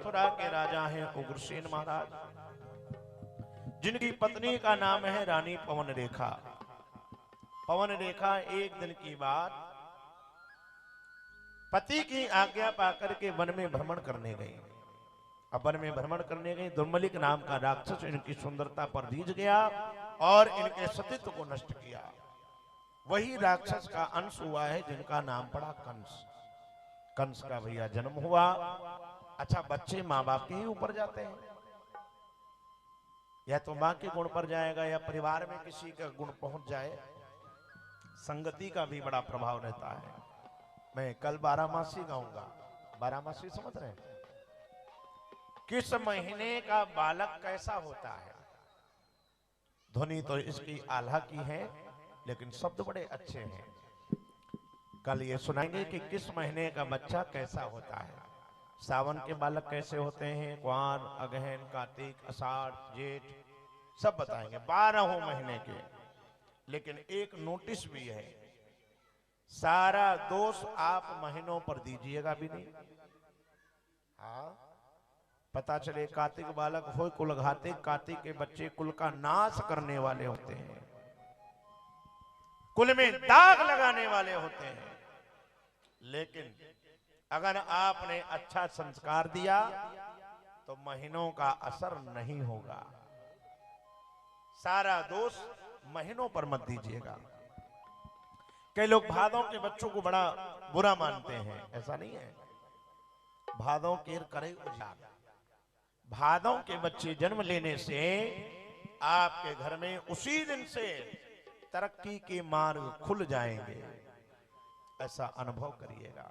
मथुरा के राजा हैं उग्रसेन महाराज, जिनकी पत्नी का नाम है रानी पवन रेखा। पवन रेखा एक दिन की बात पति की आज्ञा पाकर के वन में भ्रमण करने गई। अब वन में भ्रमण करने गई, दुर्मलिक नाम का राक्षस इनकी सुंदरता पर रीझ गया और इनके सतीत्व को नष्ट किया। वही राक्षस का अंश हुआ है जिनका नाम पड़ा कंस। कंस का भैया जन्म हुआ। अच्छा, बच्चे माँ बाप के ही ऊपर जाते हैं, या तो माँ के गुण पर जाएगा या परिवार में किसी का गुण पहुंच जाए। संगति का भी बड़ा प्रभाव रहता है। मैं कल 12मासी गाऊंगा। 12मासी समझ रहे हैं? किस महीने का बालक कैसा होता है। ध्वनि तो इसकी आल्हा की है, लेकिन शब्द बड़े अच्छे हैं। कल ये सुनाएंगे कि किस महीने का बच्चा कैसा होता है। सावन के बालक कैसे होते हैं, कुआर, अगहन, कार्तिक, आषाढ़, जेठ, सब बताएंगे। 12 महीने के। लेकिन एक नोटिस भी है, सारा दोष आप महीनों पर दीजिएगा भी नहीं। हाँ, पता चले कार्तिक बालक हो कुल घाते। कार्तिक के बच्चे कुल का नाश करने वाले होते हैं, कुल में दाग लगाने वाले होते हैं। लेकिन अगर आपने अच्छा संस्कार दिया तो महीनों का असर नहीं होगा। सारा दोष महीनों पर मत दीजिएगा। कई लोग भादों के बच्चों को बड़ा बुरा मानते हैं, ऐसा नहीं है। भादों के करे उजाड़। भादों के बच्चे जन्म लेने से आपके घर में उसी दिन से तरक्की के मार्ग खुल जाएंगे, ऐसा अनुभव करिएगा।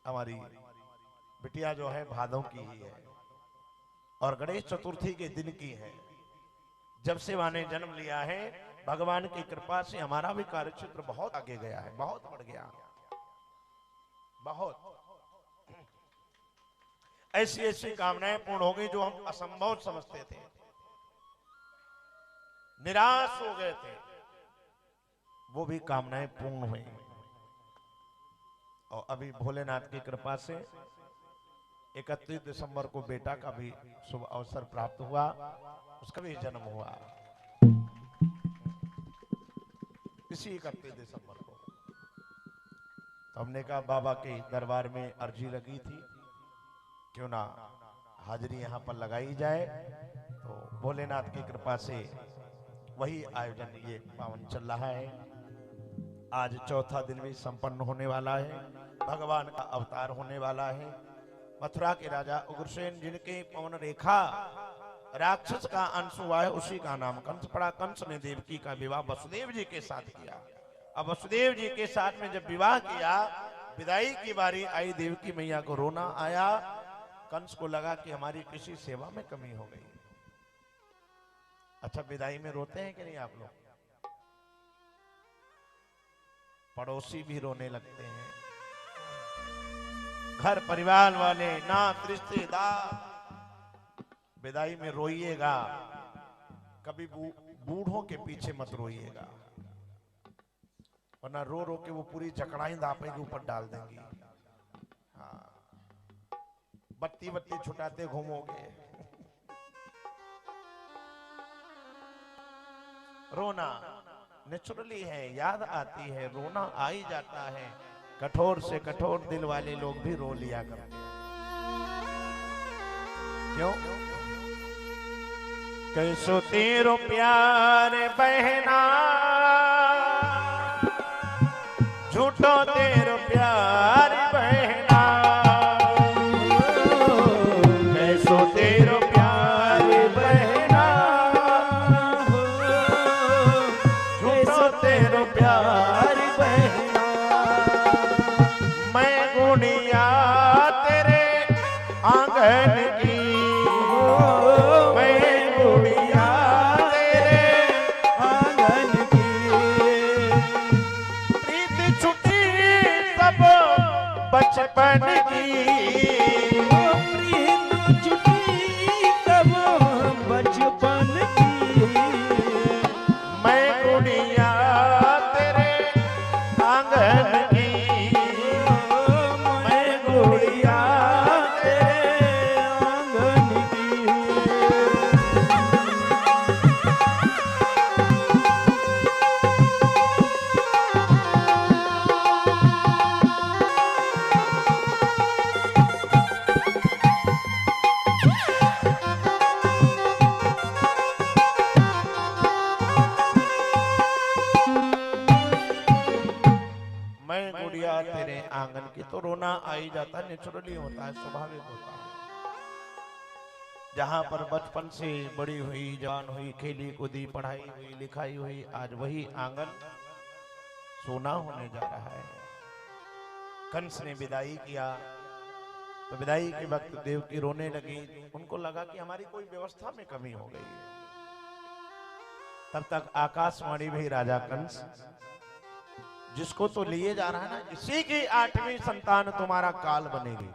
हमारी बिटिया जो है भादों की ही है और गणेश चतुर्थी के दिन की है। जब से माने जन्म लिया है, भगवान की कृपा से हमारा भी कार्यक्षेत्र बहुत आगे गया है, बहुत बढ़ गया। बहुत ऐसी ऐसी कामनाएं पूर्ण हो गई जो हम असंभव समझते थे, निराश हो गए थे, वो भी कामनाएं पूर्ण हुई। और अभी भोलेनाथ की कृपा से 31 दिसंबर को बेटा का भी शुभ अवसर प्राप्त हुआ, उसका भी जन्म हुआ इसी 31 दिसंबर को। तो हमने कहा बाबा के दरबार में अर्जी लगी थी, क्यों ना हाजिरी यहाँ पर लगाई जाए। तो भोलेनाथ की कृपा से वही आयोजन ये पावन चल रहा है। आज चौथा दिन भी संपन्न होने वाला है, भगवान का अवतार होने वाला है। मथुरा के राजा उग्रसेन, जिनके पवन रेखा राक्षस का अंश हुआ है, उसी का नाम कंस पड़ा। कंस ने देवकी का विवाह वसुदेव जी के साथ किया। अब वसुदेव जी के साथ में जब विवाह किया, विदाई की बारी आई, देवकी मैया को रोना आया। कंस को लगा कि हमारी किसी सेवा में कमी हो गई। अच्छा, विदाई में रोते हैं कि नहीं आप लोग? पड़ोसी भी रोने लगते हैं, घर परिवार वाले, नात रिश्तेदार। विदाई में रोइएगा, कभी बूढ़ों के पीछे मत रोइएगा, वरना रो रो के वो पूरी जकड़ाई दापे के ऊपर डाल देंगी। हाँ, बत्ती बत्ती छुटाते घूमोगे। रोना नेचुरली है, याद आती है, रोना आ ही जाता है। कठोर से कठोर दिल वाले लोग भी रो लिया करते हैं। क्यों? कैसो तेरो प्यार बहना, झूठो तेरो प्यार बहना, कैसो तेरो प्यार बहना, झूठो तेरो प्यार बहना। मैं गुड़िया तेरे आंगन की, ही जाता है, नेचुरली होता है, स्वाभाविक होता है। जहां पर बचपन से बड़ी हुई, जवान हुई, खेली कूदी, पढ़ाई हुई, लिखाई हुई, आज वही आंगन सोना होने जा रहा है। कंस ने विदाई किया तो विदाई के वक्त देवकी रोने लगी। उनको लगा कि हमारी कोई व्यवस्था में कमी हो गई है। तब तक आकाशवाणी भी राजा कंस, जिसको तो लिए जा रहा है ना, इसी की 8वीं संतान तुम्हारा काल बनेगी।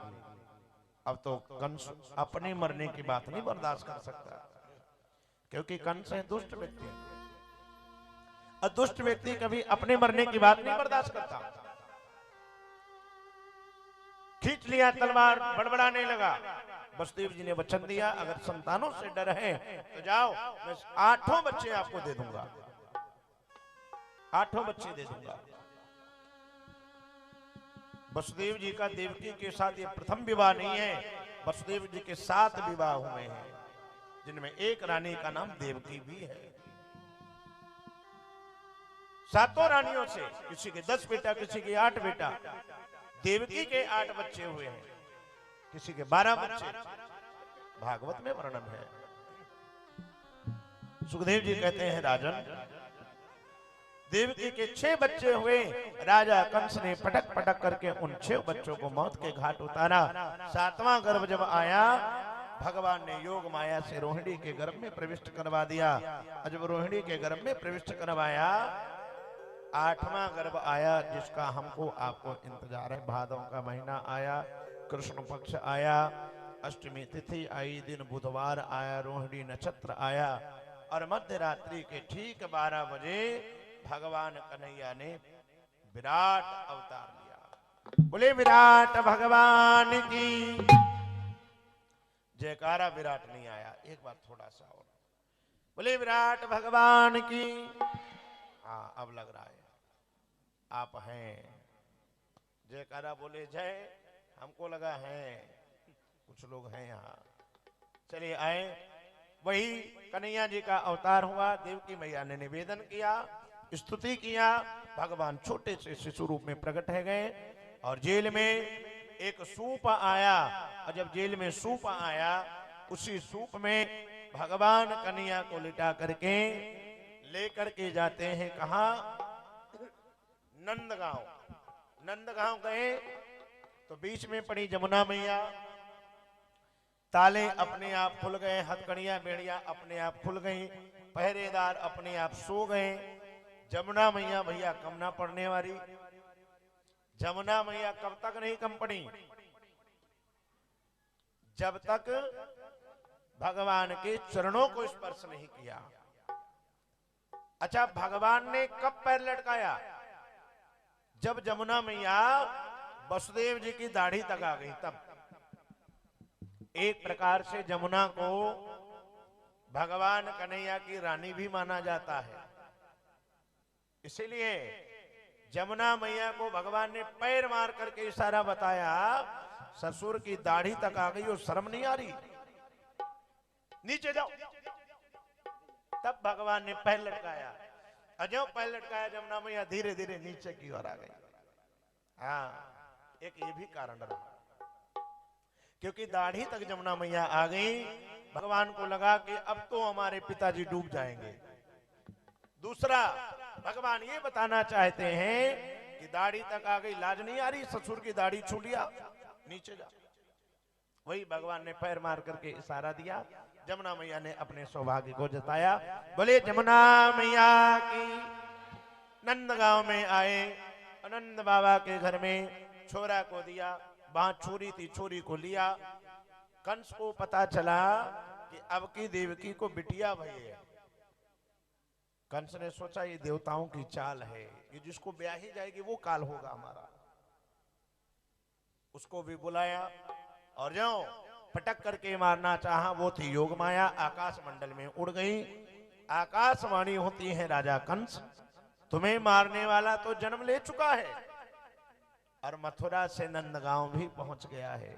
अब तो कंस अपने मरने की बात नहीं बर्दाश्त कर सकता, क्योंकि कंस है दुष्ट व्यक्ति, और दुष्ट व्यक्ति कभी अपने मरने की बात नहीं बर्दाश्त करता। खींच लिया तलवार, बड़बड़ाने लगा। वसुदेव जी ने वचन दिया, अगर संतानों से डर है तो जाओ, मैं 8 बच्चे आपको दे दूंगा, 8 बच्चे दे दूंगा। वसुदेव जी का देवकी के साथ ये प्रथम विवाह नहीं है, वसुदेव जी के 7 विवाह हुए हैं, जिनमें एक रानी का नाम देवकी भी है। 7 रानियों से किसी के 10 बेटा, किसी के 8 बेटा। देवकी के 8 बच्चे हुए हैं, किसी के 12 बच्चे, भागवत में वर्णन है। सुखदेव जी कहते हैं, राजन, देवकी के 6 बच्चे हुए। राजा कंस ने पटक पटक करके उन 6 बच्चों को मौत के घाट उतारा। 7वां गर्भ जब आया, भगवान ने योग माया से रोहिणी के गर्भ में प्रविष्ट करवा दिया। जब रोहिणी के गर्भ में प्रविष्ट करवाया, 8वां गर्भ आया, जिसका हमको आपको इंतजार है। भादों का महीना आया, कृष्ण पक्ष आया, अष्टमी तिथि आई, दिन बुधवार आया, रोहिणी नक्षत्र आया, और मध्य रात्रि के ठीक 12 बजे भगवान कन्हैया ने विराट अवतार लिया। बोले विराट भगवान की जयकारा। विराट नहीं आया, एक बार थोड़ा सा और, बोले विराट भगवान की। हाँ, अब लग रहा है आप हैं। जयकारा बोले जय, हमको लगा है कुछ लोग हैं यहाँ। चलिए आए। वही कन्हैया जी का अवतार हुआ। देवकी मैया ने निवेदन किया, स्तुति किया। भगवान छोटे से शिशु रूप में प्रकट है गए, और जेल में एक सूप आया, और जब जेल में सूप आया, उसी सूप में भगवान कन्हैया को लिटा करके लेकर के जाते हैं। कहा? नंदगांव। नंदगांव गए तो बीच में पड़ी जमुना मैया। ताले अपने आप खुल गए, हथकड़ियां बेड़ियां अपने आप खुल गई, पहरेदार अपने आप सो गए। जमुना मैया भैया कम ना पड़ने वाली। जमुना मैया कब तक नहीं कम पड़ी? जब तक भगवान के चरणों को स्पर्श नहीं किया। अच्छा, भगवान ने कब पैर लटकाया? जब जमुना मैया वसुदेव जी की दाढ़ी तक आ गई, तब। एक प्रकार से जमुना को भगवान कन्हैया की रानी भी माना जाता है। इसीलिए जमुना मैया को भगवान ने पैर मार करके इशारा बताया, ससुर की दाढ़ी तक आ गई और शर्म नहीं आ रही, नीचे जाओ। तब भगवान ने पैर लटकाया। अजय पैर लटकाया, जमुना मैया धीरे धीरे नीचे की ओर आ गई। हाँ, एक ये भी कारण रहा, क्योंकि दाढ़ी तक जमुना मैया आ गई। भगवान को लगा कि अब तो हमारे पिताजी डूब जाएंगे। दूसरा, भगवान ये बताना चाहते हैं कि दाढ़ी तक आ गई, लाज नहीं आ रही, ससुर की दाढ़ी छू लिया, नीचे जा। वही भगवान ने पैर मार करके इशारा दिया। जमुना मैया ने अपने सौभाग्य को जताया। बोले जमुना मैया की। नंदगांव में आए, नंद बाबा के घर में छोरा को दिया। वहां छोरी थी, छोरी को लिया। कंस को पता चला कि अब की देवकी को बिटिया भई है। कंस ने सोचा ये देवताओं की चाल है, ये जिसको ब्याही जाएगी वो काल होगा हमारा। उसको भी बुलाया, और जो पटक करके मारना चाहा, वो थी योग माया, आकाश मंडल में उड़ गई। आकाशवाणी होती है, राजा कंस, तुम्हें मारने वाला तो जन्म ले चुका है, और मथुरा से नंदगांव भी पहुंच गया है।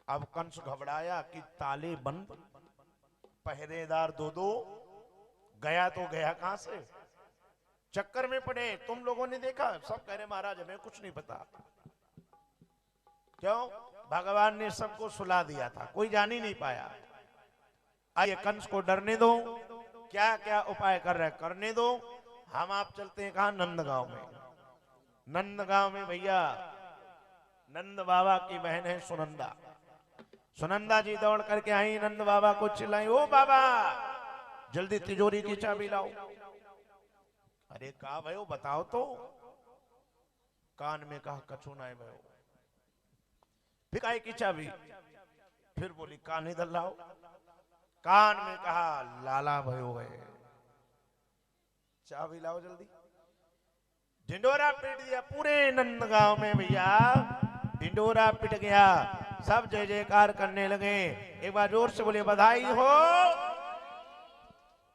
अब कंस घबराया कि ताले बंद, पहरेदार 2-2, गया तो गया कहां से? चक्कर में पड़े। तुम लोगों ने देखा? सब कह रहे महाराज हमें कुछ नहीं पता। क्यों? भगवान ने सबको सुला दिया था, कोई जान ही नहीं पाया। आइए कंस को डरने दो, क्या क्या उपाय कर रहे करने दो। हम आप चलते हैं कहा? नंदगांव में। नंदगांव में भैया नंद बाबा की बहन है सुनंदा। सुनंदा जी दौड़ करके आई, नंद बाबा को चिल्लाई, ओ बाबा जल्दी तिजोरी की चाबी लाओ। अरे कहा भयो बताओ तो। कान में कहा कछु ना भयो। फिर काय की चाबी? फिर बोली कान इधर लाओ। कान में कहा लाला भयो है, चाबी लाओ जल्दी। ढिंडोरा पीट दिया पूरे नंदगांव में भैया, ढिंडोरा पिट गया। सब जय जयकार करने लगे। एक बार जोर से बोले बधाई हो,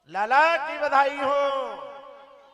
लाला की बधाई हो।